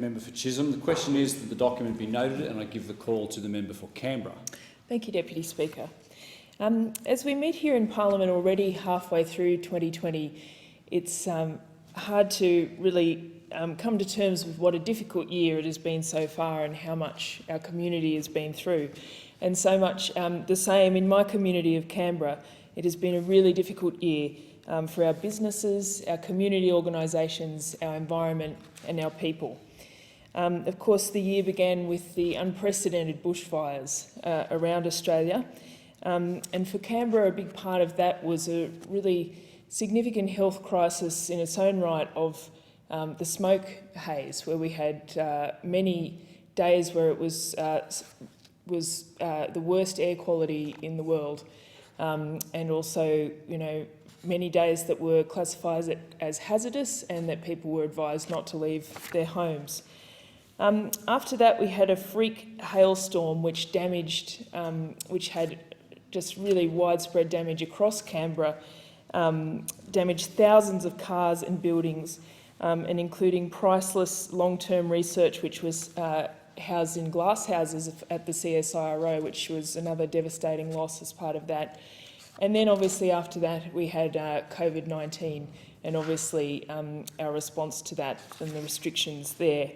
Member for Chisholm. The question is that the document be noted, and I give the call to the member for Canberra. Thank you, Deputy Speaker. As we meet here in Parliament already halfway through 2020, it's hard to really come to terms with what a difficult year it has been so far and how much our community has been through. And so much the same in my community of Canberra. It has been a really difficult year for our businesses, our community organisations, our environment and our people. Of course, the year began with the unprecedented bushfires around Australia. And for Canberra, a big part of that was a really significant health crisis in its own right of the smoke haze, where we had many days where it was the worst air quality in the world, and also, many days that were classified as hazardous and that people were advised not to leave their homes. After that, we had a freak hailstorm which had just really widespread damage across Canberra, damaged thousands of cars and buildings, and including priceless long-term research which was housed in glass houses at the CSIRO, which was another devastating loss as part of that. And then obviously after that we had COVID-19 and obviously our response to that and the restrictions there.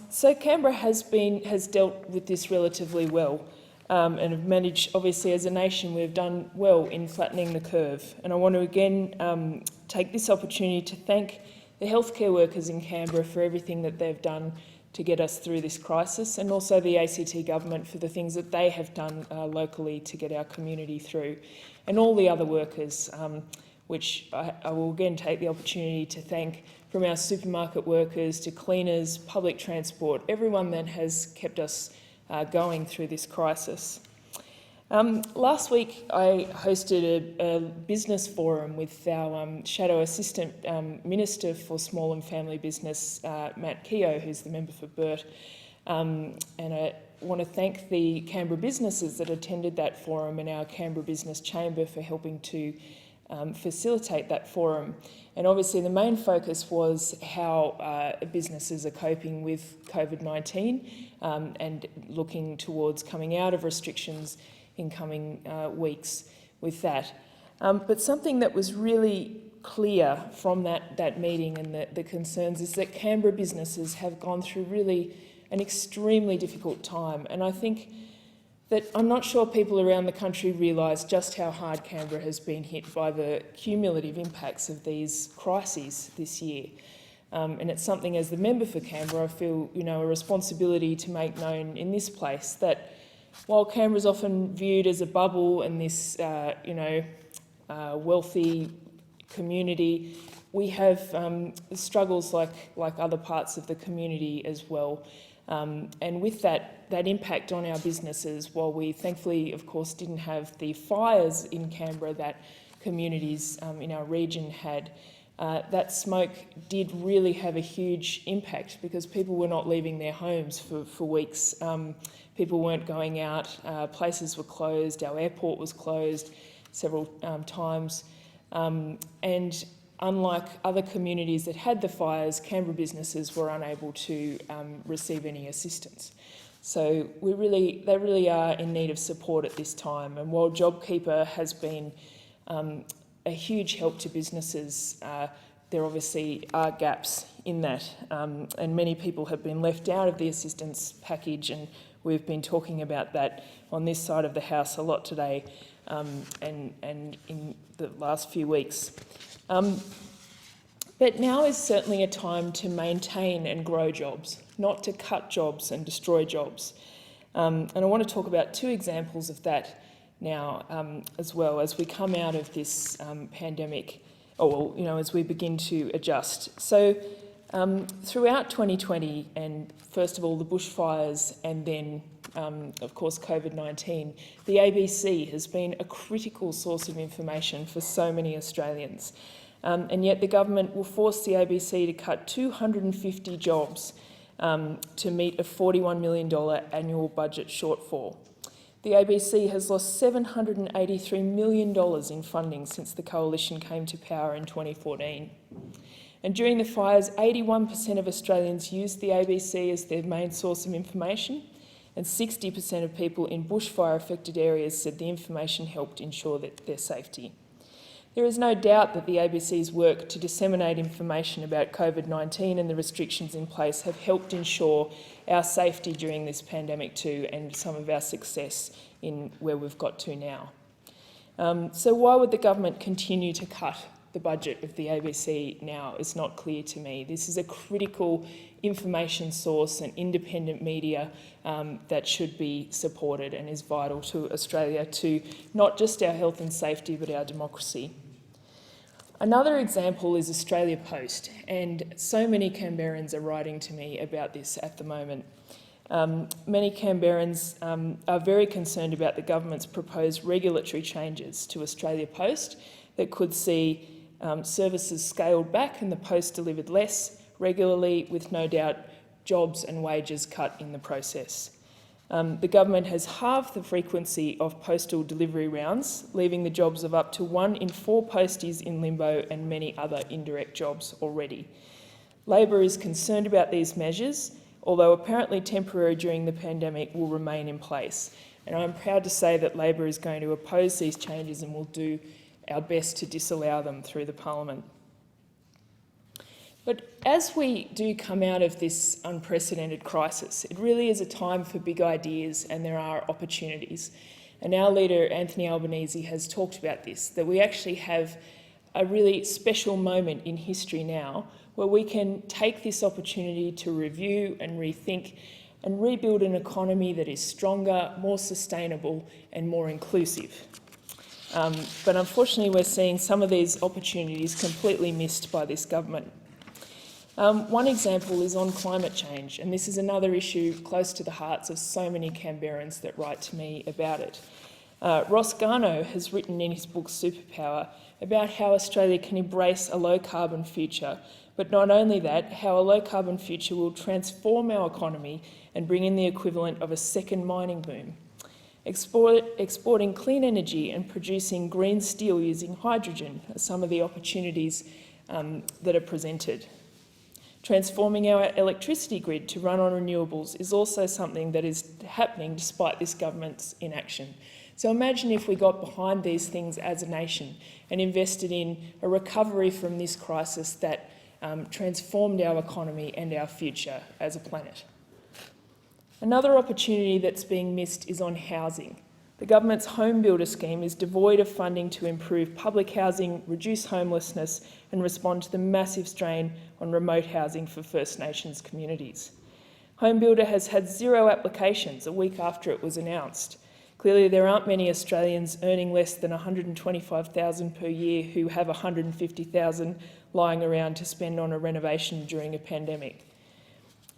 So Canberra has dealt with this relatively well and have managed, obviously as a nation, we've done well in flattening the curve. And I want to again take this opportunity to thank the healthcare workers in Canberra for everything that they've done to get us through this crisis, and also the ACT government for the things that they have done locally to get our community through, and all the other workers, which I will again take the opportunity to thank, from our supermarket workers to cleaners, public transport, everyone that has kept us going through this crisis. Last week I hosted a business forum with our Shadow Assistant Minister for Small and Family Business, Matt Keogh, who's the member for Burt, and I want to thank the Canberra businesses that attended that forum and our Canberra Business Chamber for helping to facilitate that forum. And obviously the main focus was how businesses are coping with COVID-19 and looking towards coming out of restrictions in coming weeks with that. But something that was really clear from that meeting and the concerns is that Canberra businesses have gone through really an extremely difficult time. And I think that I'm not sure people around the country realise just how hard Canberra has been hit by the cumulative impacts of these crises this year. And it's something, as the member for Canberra, I feel a responsibility to make known in this place that while Canberra is often viewed as a bubble and this wealthy community, we have struggles like other parts of the community as well. And with that impact on our businesses, while we thankfully, of course, didn't have the fires in Canberra that communities in our region had, that smoke did really have a huge impact because people were not leaving their homes for weeks. People weren't going out, places were closed, our airport was closed several times. And unlike other communities that had the fires, Canberra businesses were unable to receive any assistance. So they really are in need of support at this time. And while JobKeeper has been a huge help to businesses, there obviously are gaps in that. And many people have been left out of the assistance package, and we've been talking about that on this side of the House a lot today and in the last few weeks. But now is certainly a time to maintain and grow jobs, not to cut jobs and destroy jobs. And I want to talk about two examples of that now as well as we come out of this pandemic, as we begin to adjust. So throughout 2020, and first of all the bushfires and then of course COVID-19, the ABC has been a critical source of information for so many Australians. And yet the government will force the ABC to cut 250 jobs to meet a $41 million annual budget shortfall. The ABC has lost $783 million in funding since the coalition came to power in 2014. And during the fires, 81% of Australians used the ABC as their main source of information, and 60% of people in bushfire-affected areas said the information helped ensure their safety. There is no doubt that the ABC's work to disseminate information about COVID-19 and the restrictions in place have helped ensure our safety during this pandemic too, and some of our success in where we've got to now. So why would the government continue to cut the budget of the ABC now is not clear to me. This is a critical information source and independent media that should be supported and is vital to Australia, to not just our health and safety but our democracy. Another example is Australia Post, and so many Canberrans are writing to me about this at the moment. Many Canberrans are very concerned about the government's proposed regulatory changes to Australia Post that could see services scaled back and the post delivered less regularly, with no doubt jobs and wages cut in the process. The government has halved the frequency of postal delivery rounds, leaving the jobs of up to 1 in 4 posties in limbo and many other indirect jobs already. Labor is concerned about these measures, although apparently temporary during the pandemic, will remain in place. And I'm proud to say that Labor is going to oppose these changes and will do our best to disallow them through the Parliament. But as we do come out of this unprecedented crisis, it really is a time for big ideas, and there are opportunities. And our leader, Anthony Albanese, has talked about this, that we actually have a really special moment in history now where we can take this opportunity to review and rethink and rebuild an economy that is stronger, more sustainable and more inclusive. But unfortunately, we're seeing some of these opportunities completely missed by this government. One example is on climate change, and this is another issue close to the hearts of so many Canberrans that write to me about it. Ross Garnaut has written in his book Superpower about how Australia can embrace a low-carbon future, but not only that, how a low-carbon future will transform our economy and bring in the equivalent of a second mining boom. Exporting clean energy and producing green steel using hydrogen are some of the opportunities that are presented. Transforming our electricity grid to run on renewables is also something that is happening despite this government's inaction. So imagine if we got behind these things as a nation and invested in a recovery from this crisis that transformed our economy and our future as a planet. Another opportunity that's being missed is on housing. The government's home builder scheme is devoid of funding to improve public housing, reduce homelessness and respond to the massive strain on remote housing for First Nations communities. Home Builder has had 0 applications a week after it was announced. Clearly there aren't many Australians earning less than $125,000 per year who have $150,000 lying around to spend on a renovation during a pandemic.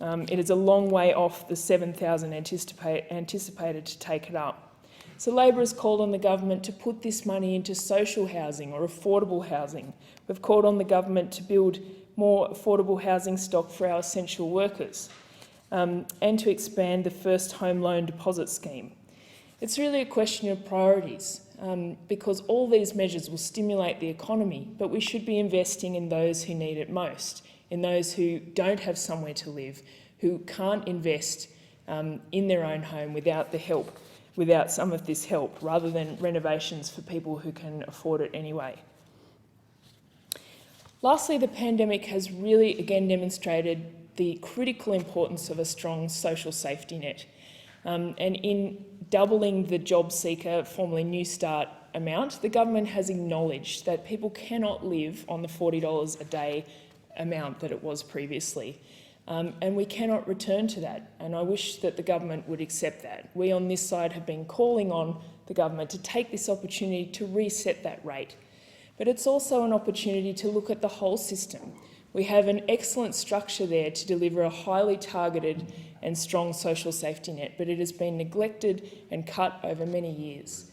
It is a long way off the 7,000 anticipated to take it up. So Labor has called on the government to put this money into social housing or affordable housing. We've called on the government to build more affordable housing stock for our essential workers and to expand the first home loan deposit scheme. It's really a question of priorities because all these measures will stimulate the economy, but we should be investing in those who need it most, in those who don't have somewhere to live, who can't invest in their own home without some of this help, rather than renovations for people who can afford it anyway. Lastly, the pandemic has really again demonstrated the critical importance of a strong social safety net. And in doubling the job seeker, formerly New Start amount, the government has acknowledged that people cannot live on the $40 a day amount that it was previously. And we cannot return to that, and I wish that the government would accept that. We on this side have been calling on the government to take this opportunity to reset that rate. But it's also an opportunity to look at the whole system. We have an excellent structure there to deliver a highly targeted and strong social safety net, but it has been neglected and cut over many years.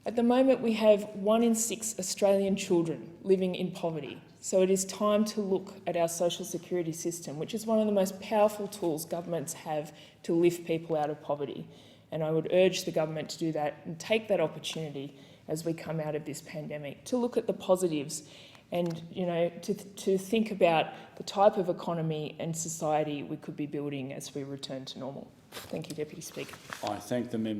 At the moment, we have 1 in 6 Australian children living in poverty. So it is time to look at our social security system, which is one of the most powerful tools governments have to lift people out of poverty. And I would urge the government to do that and take that opportunity as we come out of this pandemic, to look at the positives and to think about the type of economy and society we could be building as we return to normal. Thank you, Deputy Speaker. I thank the member